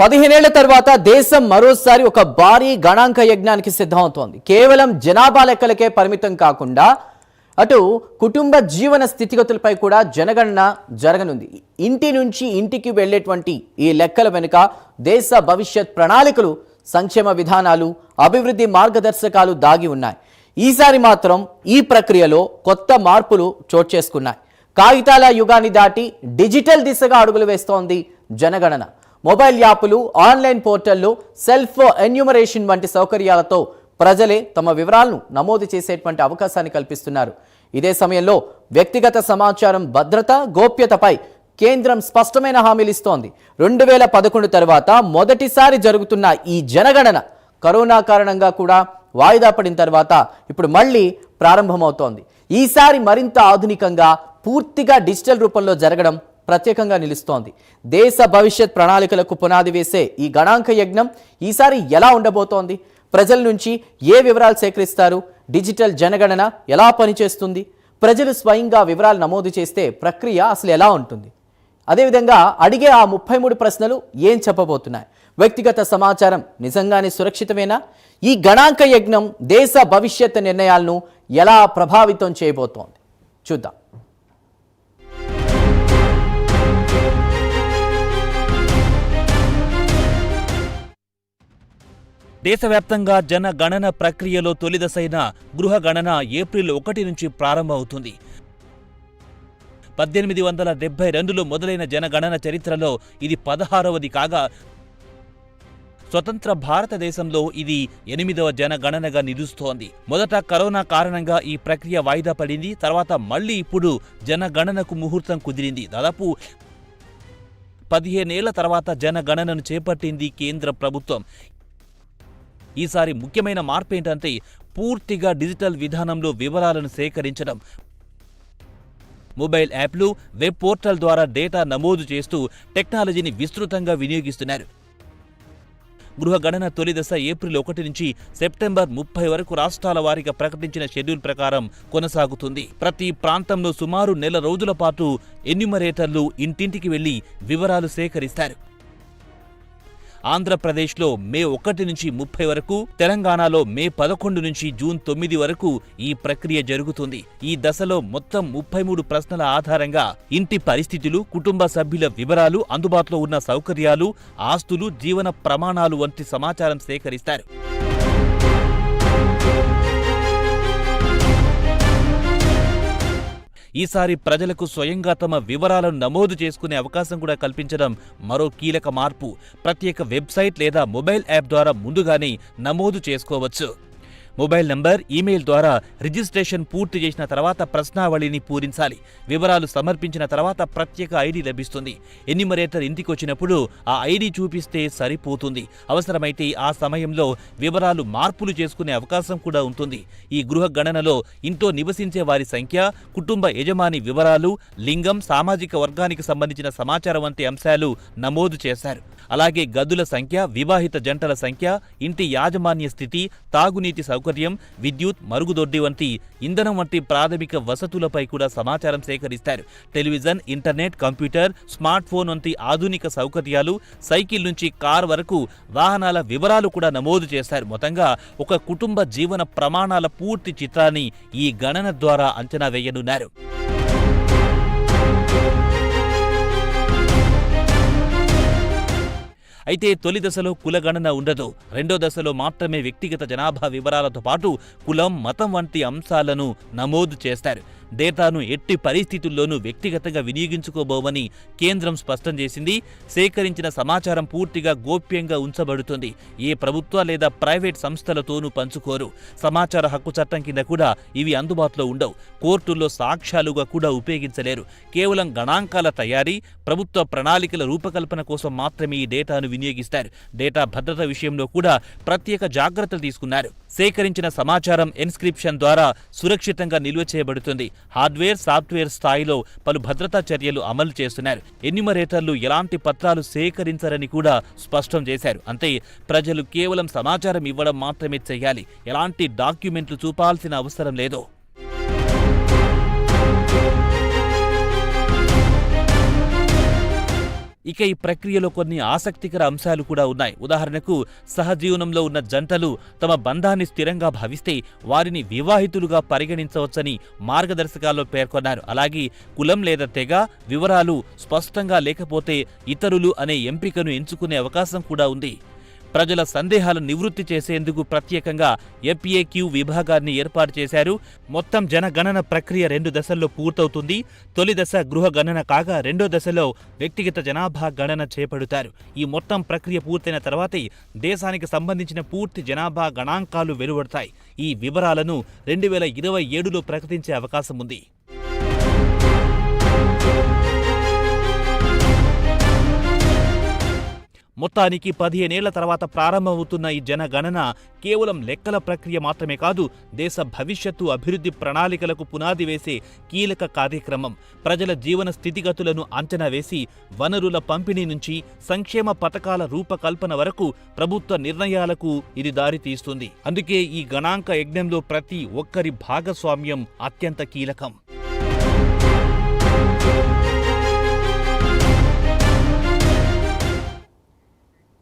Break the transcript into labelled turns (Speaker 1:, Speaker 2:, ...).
Speaker 1: 15 ఏళ్ల తర్వాత దేశం మరోసారి ఒక భారీ గణాంక యజ్ఞానికి సిద్ధమవుతోంది. కేవలం జనాభా లెక్కలకే పరిమితం కాకుండా అటు కుటుంబ జీవన స్థితిగతులపై కూడా జనగణన జరగనుంది. ఇంటి నుంచి ఇంటికి వెళ్లేటువంటి ఈ లెక్కల వెనుక దేశ భవిష్యత్ ప్రణాళికలు, సంక్షేమ విధానాలు, అభివృద్ధి మార్గదర్శకాలు దాగి ఉన్నాయి. ఈసారి మాత్రం ఈ ప్రక్రియలో కొత్త మార్పులు చోటు చేసుకున్నాయి. కాగితాల యుగాన్ని దాటి డిజిటల్ దిశగా అడుగులు వేస్తోంది జనగణన. మొబైల్ యాప్లు, ఆన్లైన్ పోర్టల్లో సెల్ఫ్ ఎన్యూమరేషన్ వంటి సౌకర్యాలతో ప్రజలే తమ వివరాలను నమోదు చేసేటువంటి అవకాశాన్ని కల్పిస్తున్నారు. ఇదే సమయంలో వ్యక్తిగత సమాచారం భద్రత, గోప్యతపై కేంద్రం స్పష్టమైన హామీలు ఇస్తోంది. 2011 తర్వాత మొదటిసారి జరుగుతున్న ఈ జనగణన కరోనా కారణంగా కూడా వాయిదా పడిన తర్వాత ఇప్పుడు మళ్ళీ ప్రారంభమవుతోంది. ఈసారి మరింత ఆధునికంగా, పూర్తిగా డిజిటల్ రూపంలో జరగడం ప్రత్యేకంగా నిలుస్తోంది. దేశ భవిష్యత్ ప్రణాళికలకు పునాది వేసే ఈ గణాంక యజ్ఞం ఈసారి ఎలా ఉండబోతోంది? ప్రజల నుంచి ఏ వివరాలు సేకరిస్తారు? డిజిటల్ జనగణన ఎలా పనిచేస్తుంది? ప్రజలు స్వయంగా వివరాలు నమోదు చేస్తే ప్రక్రియ అసలు ఎలా ఉంటుంది? అదేవిధంగా అడిగే ఆ 33 ప్రశ్నలు ఏం చెప్పబోతున్నాయి? వ్యక్తిగత సమాచారం నిజంగానే సురక్షితమేనా? ఈ గణాంక యజ్ఞం దేశ భవిష్యత్ నిర్ణయాలను ఎలా ప్రభావితం చేయబోతోంది? చూద్దాం.
Speaker 2: దేశవ్యాప్తంగా జనగణన ప్రక్రియలో తొలిదశైన గృహ గణన ఏప్రిల్ 1 నుంచి ప్రారంభమవుతుంది. 1872లో మొదలైన జనగణన చరిత్రలో ఇది 16వది కాగా, స్వతంత్ర భారతదేశంలో ఇది 8వ జనగణనగా నిలుస్తోంది. మొదట కరోనా కారణంగా ఈ ప్రక్రియ వాయిదా పడింది. తర్వాత మళ్లీ ఇప్పుడు జనగణనకు ముహూర్తం కుదిరింది. దాదాపు 15 ఏళ్ల తర్వాత జనగణనను చేపట్టింది కేంద్ర ప్రభుత్వం. ఈసారి ముఖ్యమైన మార్పు ఏంటంటే పూర్తిగా డిజిటల్ విధానంలో వివరాలను సేకరించడం. మొబైల్ యాప్లు, వెబ్ పోర్టల్ ద్వారా డేటా నమోదు చేస్తూ టెక్నాలజీని విస్తృతంగా వినియోగిస్తున్నారు. గృహ గణన తొలి దశ ఏప్రిల్ 1 నుంచి సెప్టెంబర్ 30 వరకు రాష్ట్రాల వారీగా ప్రకటించిన షెడ్యూల్ ప్రకారం కొనసాగుతుంది. ప్రతి ప్రాంతంలో సుమారు నెల రోజుల పాటు ఎన్యూమరేటర్లు ఇంటింటికి వెళ్లి వివరాలు సేకరిస్తారు. ఆంధ్రప్రదేశ్లో మే 1 నుంచి 30 వరకు, తెలంగాణలో మే 11 నుంచి జూన్ 9 వరకు ఈ ప్రక్రియ జరుగుతుంది. ఈ దశలో మొత్తం 33 ప్రశ్నల ఆధారంగా ఇంటి పరిస్థితులు, కుటుంబ సభ్యుల వివరాలు, అందుబాటులో ఉన్న సౌకర్యాలు, ఆస్తులు, జీవన ప్రమాణాలు వంటి సమాచారం సేకరిస్తారు. ఈసారి ప్రజలకు స్వయంగా తమ వివరాలను నమోదు చేసుకునే అవకాశం కూడా కల్పించడం మరో కీలక మార్పు. ప్రత్యేక వెబ్సైట్ లేదా మొబైల్ యాప్ ద్వారా ముందుగానే నమోదు చేసుకోవచ్చు. మొబైల్ నంబర్, ఈమెయిల్ ద్వారా రిజిస్ట్రేషన్ పూర్తి చేసిన తర్వాత ప్రశ్నావళిని పూరించాలి. వివరాలు సమర్పించిన తర్వాత ప్రత్యేక ఐడి లభిస్తుంది. ఎన్యూమరేటర్ ఇంటికి వచ్చినప్పుడు ఆ ఐడి చూపిస్తే సరిపోతుంది. అవసరమైతే ఆ సమయంలో వివరాలు మార్పులు చేసుకునే అవకాశం కూడా ఉంటుంది. ఈ గృహ గణనలో ఇంట్లో నివసించే వారి సంఖ్య, కుటుంబ యజమాని వివరాలు, లింగం, సామాజిక వర్గానికి సంబంధించిన సమాచారం వంటి అంశాలు నమోదు చేశారు. అలాగే గదుల సంఖ్య, వివాహిత జంటల సంఖ్య, ఇంటి యాజమాన్య స్థితి, తాగునీటి సౌకర్యం, విద్యుత్, మరుగుదొడ్డి వంటి ఇంధనం వంటి ప్రాథమిక వసతులపై కూడా సమాచారం సేకరిస్తారు. Television, internet, computer, smart phone వంటి ఆధునిక సౌకర్యాలు, సైకిల్ నుంచి కార్ వరకు వాహనాల వివరాలు కూడా నమోదు చేశారు. మొత్తంగా ఒక కుటుంబ జీవన ప్రమాణాల పూర్తి చిత్రాన్ని ఈ గణన ద్వారా అంచనా వేయనున్నారు. అయితే తొలి దశలో కులగణన ఉండదు. రెండో దశలో మాత్రమే వ్యక్తిగత జనాభా వివరాలతో పాటు కులం, మతం వంటి అంశాలను నమోదు చేస్తారు. డేటాను ఎట్టి పరిస్థితుల్లోనూ వ్యక్తిగతంగా వినియోగించుకోబోమని కేంద్రం స్పష్టం చేసింది. సేకరించిన సమాచారం పూర్తిగా గోప్యంగా ఉంచబడుతుంది. ఏ ప్రభుత్వ లేదా ప్రైవేట్ సంస్థలతోనూ పంచుకోరు. సమాచార హక్కు చట్టం కింద కూడా ఇవి అందుబాటులో ఉండవు. కోర్టుల్లో సాక్ష్యాలుగా కూడా ఉపయోగించలేరు. కేవలం గణాంకాల తయారీ, ప్రభుత్వ ప్రణాళికల రూపకల్పన కోసం మాత్రమే ఈ డేటాను వినియోగిస్తారు. డేటా భద్రత విషయంలో కూడా ప్రత్యేక జాగ్రత్తలు తీసుకున్నారు. సేకరించిన సమాచారం ఎన్క్రిప్షన్ ద్వారా సురక్షితంగా నిల్వ చేయబడుతుంది. హార్డ్వేర్, సాఫ్ట్వేర్ స్థాయిలో పలు భద్రతా చర్యలు అమలు చేస్తున్నారు. ఎన్యూమరేటర్లు ఎలాంటి పత్రాలు సేకరించరని కూడా స్పష్టం చేశారు. అంతే, ప్రజలు కేవలం సమాచారం ఇవ్వడం మాత్రమే చేయాలి. ఎలాంటి డాక్యుమెంట్లు చూపాల్సిన అవసరం లేదు. ఇక ఈ ప్రక్రియలో కొన్ని ఆసక్తికర అంశాలు కూడా ఉన్నాయి. ఉదాహరణకు సహజీవనంలో ఉన్న జంటలు తమ బంధాన్ని స్థిరంగా భావిస్తే వారిని వివాహితులుగా పరిగణించవచ్చని మార్గదర్శకాల్లో పేర్కొన్నారు. అలాగే కులం లేదా తెగ వివరాలు స్పష్టంగా లేకపోతే ఇతరులు అనే ఎంపికను ఎంచుకునే అవకాశం కూడా ఉంది. ప్రజల సందేహాలను నివృత్తి చేసేందుకు ప్రత్యేకంగా FAQ విభాగాన్ని ఏర్పాటు చేశారు. మొత్తం జనగణన ప్రక్రియ 2 దశల్లో పూర్తవుతుంది. తొలి దశ గృహ గణన కాగా రెండో దశలో వ్యక్తిగత జనాభా గణన చేపడతారు. ఈ మొత్తం ప్రక్రియ పూర్తయిన తర్వాతే దేశానికి సంబంధించిన పూర్తి జనాభా గణాంకాలు వెలువడతాయి. ఈ వివరాలను 2027లో ప్రకటించే అవకాశం ఉంది. మొత్తానికి 15 ఏళ్ల తర్వాత ప్రారంభమవుతున్న ఈ జనగణన కేవలం లెక్కల ప్రక్రియ మాత్రమే కాదు, దేశ భవిష్యత్తు అభివృద్ధి ప్రణాళికలకు పునాది వేసే కీలక కార్యక్రమం. ప్రజల జీవన స్థితిగతులను అంచనా వేసి వనరుల పంపిణీ నుంచి సంక్షేమ పథకాల రూపకల్పన వరకు ప్రభుత్వ నిర్ణయాలకు ఇది దారితీస్తుంది. అందుకే ఈ గణాంక యజ్ఞంలో ప్రతి ఒక్కరి భాగస్వామ్యం అత్యంత కీలకం.